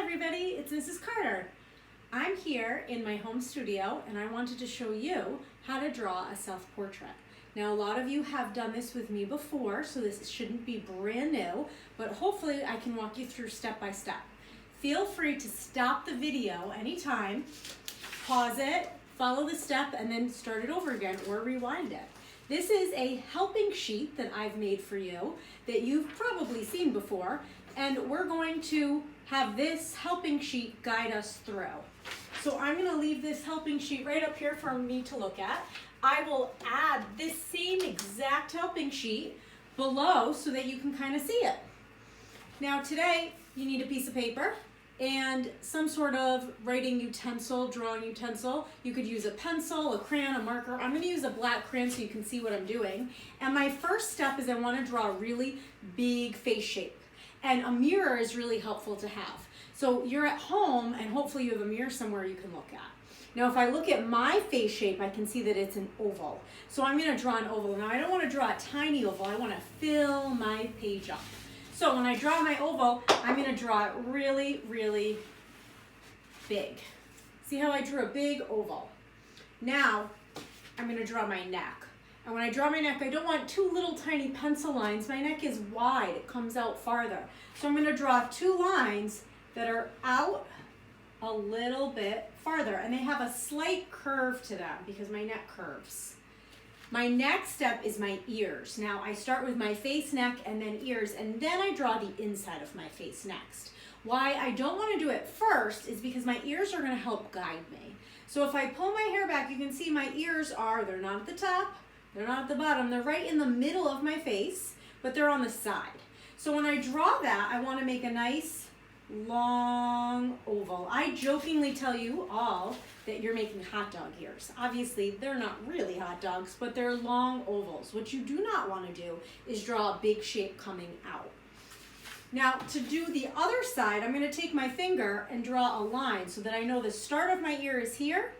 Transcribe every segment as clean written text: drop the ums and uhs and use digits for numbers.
everybody, it's Mrs. Carter. I'm here in my home studio and I wanted to show you how to draw a self-portrait. Now a lot of you have done this with me before, so this shouldn't be brand new, but hopefully I can walk you through step by step. Feel free to stop the video anytime, pause it, follow the step, and then start it over again or rewind it. This is a helping sheet that I've made for you that you've probably seen before, and we're going to have this helping sheet guide us through. So I'm going to leave this helping sheet right up here for me to look at. I will add this same exact helping sheet below so that you can kind of see it. Now today you need a piece of paper and some sort of writing utensil, drawing utensil. You could use a pencil, a crayon, a marker. I'm going to use a black crayon so you can see what I'm doing. And my first step is I want to draw a really big face shape. And a mirror is really helpful to have. So you're at home and hopefully you have a mirror somewhere you can look at. Now if I look at my face shape, I can see that it's an oval. So I'm going to draw an oval. Now I don't want to draw a tiny oval. I want to fill my page up. So when I draw my oval, I'm going to draw it really, really big. See how I drew a big oval? Now I'm going to draw my neck. And when I draw my neck, I don't want two little tiny pencil lines. My neck is wide, it comes out farther. So I'm going to draw two lines that are out a little bit farther. And they have a slight curve to them because my neck curves. My next step is my ears. Now I start with my face, neck, and then ears, and then I draw the inside of my face next. Why I don't want to do it first is because my ears are going to help guide me. So if I pull my hair back, you can see my ears they're not at the top, they're not at the bottom, they're right in the middle of my face, but they're on the side. So when I draw that, I want to make a nice long oval. I jokingly tell you all that you're making hot dog ears. Obviously, they're not really hot dogs, but they're long ovals. What you do not want to do is draw a big shape coming out. Now, to do the other side, I'm going to take my finger and draw a line so that I know the start of my ear is here,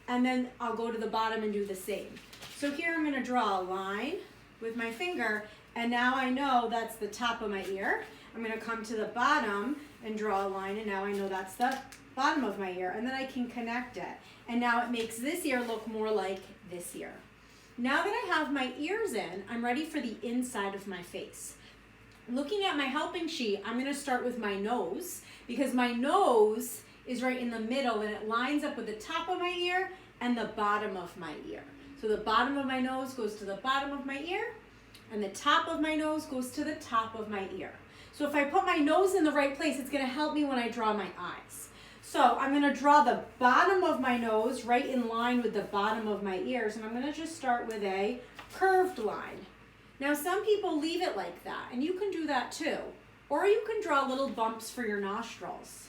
and then I'll go to the bottom and do the same. So here I'm going to draw a line with my finger, and now I know that's the top of my ear. I'm going to come to the bottom and draw a line, and now I know that's the bottom of my ear, and then I can connect it. And now it makes this ear look more like this ear. Now that I have my ears in, I'm ready for the inside of my face. Looking at my helping sheet, I'm going to start with my nose, because my nose is right in the middle, and it lines up with the top of my ear and the bottom of my ear. So the bottom of my nose goes to the bottom of my ear, and the top of my nose goes to the top of my ear. So if I put my nose in the right place, it's going to help me when I draw my eyes. So I'm going to draw the bottom of my nose right in line with the bottom of my ears, and I'm going to just start with a curved line. Now some people leave it like that, and you can do that too. Or you can draw little bumps for your nostrils.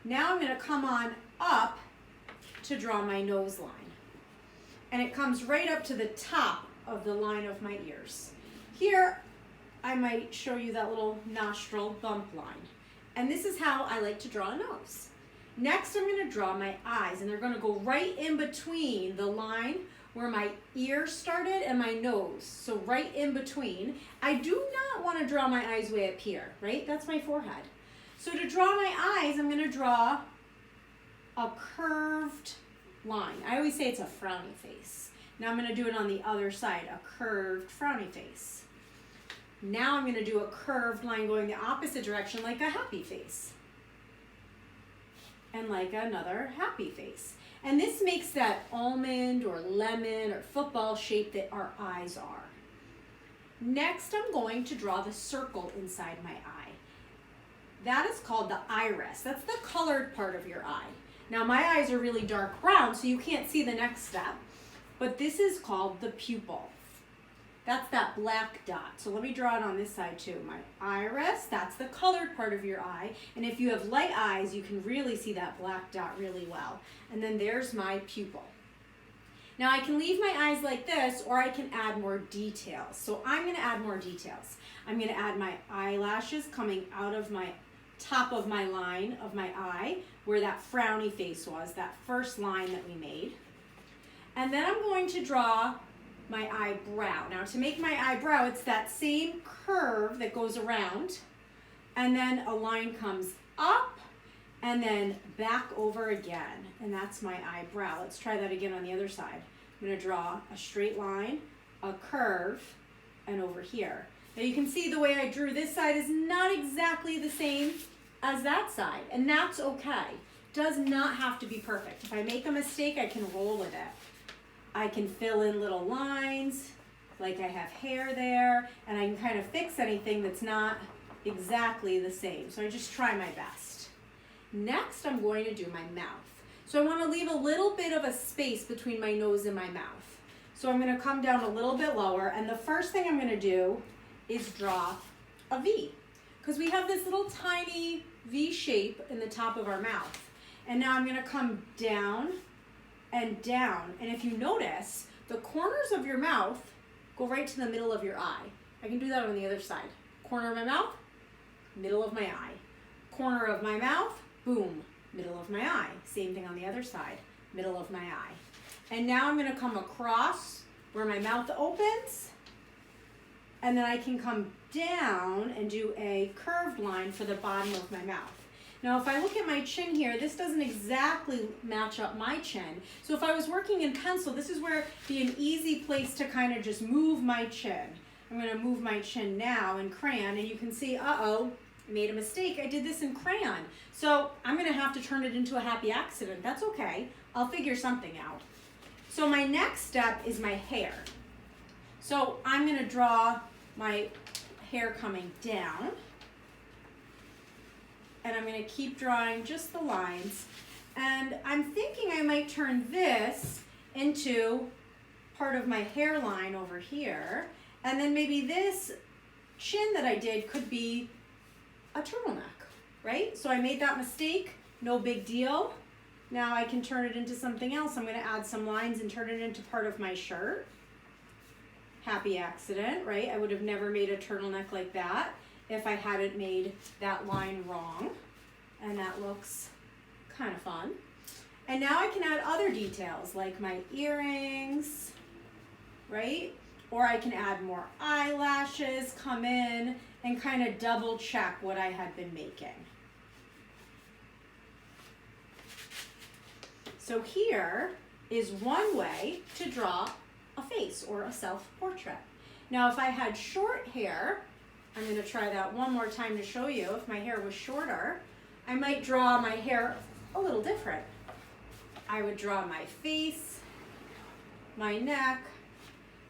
Now I'm going to come on up to draw my nose line. And it comes right up to the top of the line of my ears. Here, I might show you that little nostril bump line. And this is how I like to draw a nose. Next, I'm going to draw my eyes, and they're going to go right in between the line where my ear started and my nose. So right in between. I do not want to draw my eyes way up here, right? That's my forehead. So to draw my eyes, I'm going to draw a curved line. I always say it's a frowny face. Now I'm going to do it on the other side, a curved frowny face. Now I'm going to do a curved line going the opposite direction like a happy face. And like another happy face. And this makes that almond or lemon or football shape that our eyes are. Next, I'm going to draw the circle inside my eye. That is called the iris. That's the colored part of your eye. Now my eyes are really dark brown, so you can't see the next step, but this is called the pupil. That's that black dot. So let me draw it on this side too. My iris, that's the colored part of your eye, and if you have light eyes, you can really see that black dot really well. And then there's my pupil. Now I can leave my eyes like this, or I can add more details. So I'm going to add more details. I'm going to add my eyelashes coming out of my top of my line of my eye, where that frowny face was, that first line that we made. And then I'm going to draw my eyebrow. Now to make my eyebrow, it's that same curve that goes around, and then a line comes up and then back over again, and that's my eyebrow. Let's try that again on the other side. I'm gonna draw a straight line, a curve, and over here. Now you can see the way I drew this side is not exactly the same as that side, and that's okay. Does not have to be perfect. If I make a mistake, I can roll with it. I can fill in little lines, like I have hair there, and I can kind of fix anything that's not exactly the same. So I just try my best. Next, I'm going to do my mouth. So I want to leave a little bit of a space between my nose and my mouth. So I'm going to come down a little bit lower, and the first thing I'm going to do is draw a V, because we have this little tiny V shape in the top of our mouth. And now I'm going to come down and down, and if you notice, the corners of your mouth go right to the middle of your eye. I can do that on the other side. Corner of my mouth, middle of my eye. Corner of my mouth, boom, middle of my eye. Same thing on the other side, middle of my eye. And now I'm going to come across where my mouth opens, and then I can come down and do a curved line for the bottom of my mouth. Now, if I look at my chin here, this doesn't exactly match up my chin. So if I was working in pencil, this is where it'd be an easy place to kind of just move my chin. I'm going to move my chin now in crayon, and you can see, uh-oh, I made a mistake. I did this in crayon. So I'm going to have to turn it into a happy accident. That's okay. I'll figure something out. So my next step is my hair. So I'm going to draw my hair coming down. And I'm going to keep drawing just the lines. And I'm thinking I might turn this into part of my hairline over here. And then maybe this chin that I did could be a turtleneck, right? So I made that mistake, no big deal. Now I can turn it into something else. I'm going to add some lines and turn it into part of my shirt. Happy accident, right? I would have never made a turtleneck like that if I hadn't made that line wrong. And that looks kind of fun. And now I can add other details like my earrings, right? Or I can add more eyelashes, come in and kind of double check what I had been making. So here is one way to draw a face or a self-portrait. Now if I had short hair, I'm going to try that one more time to show you. If my hair was shorter, I might draw my hair a little different. I would draw my face, my neck,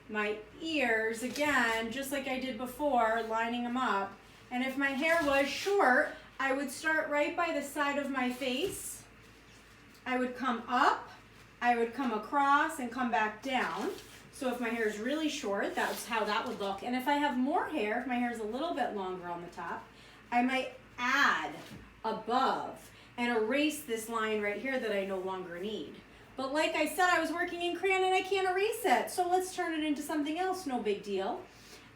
my ears, again, just like I did before, lining them up. And if my hair was short, I would start right by the side of my face. I would come up, I would come across and come back down. So if my hair is really short, that's how that would look. And if I have more hair, if my hair is a little bit longer on the top, I might add above and erase this line right here that I no longer need. But like I said, I was working in crayon and I can't erase it. So let's turn it into something else, no big deal.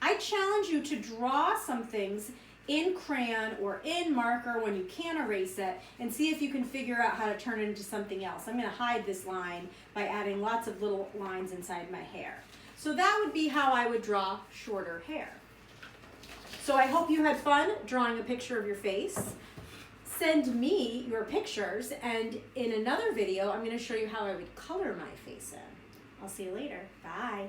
I challenge you to draw some things in crayon or in marker when you can't erase it and see if you can figure out how to turn it into something else. I'm going to hide this line by adding lots of little lines inside my hair. So that would be how I would draw shorter hair. So I hope you had fun drawing a picture of your face. Send me your pictures, and in another video I'm going to show you how I would color my face in. I'll see you later. Bye.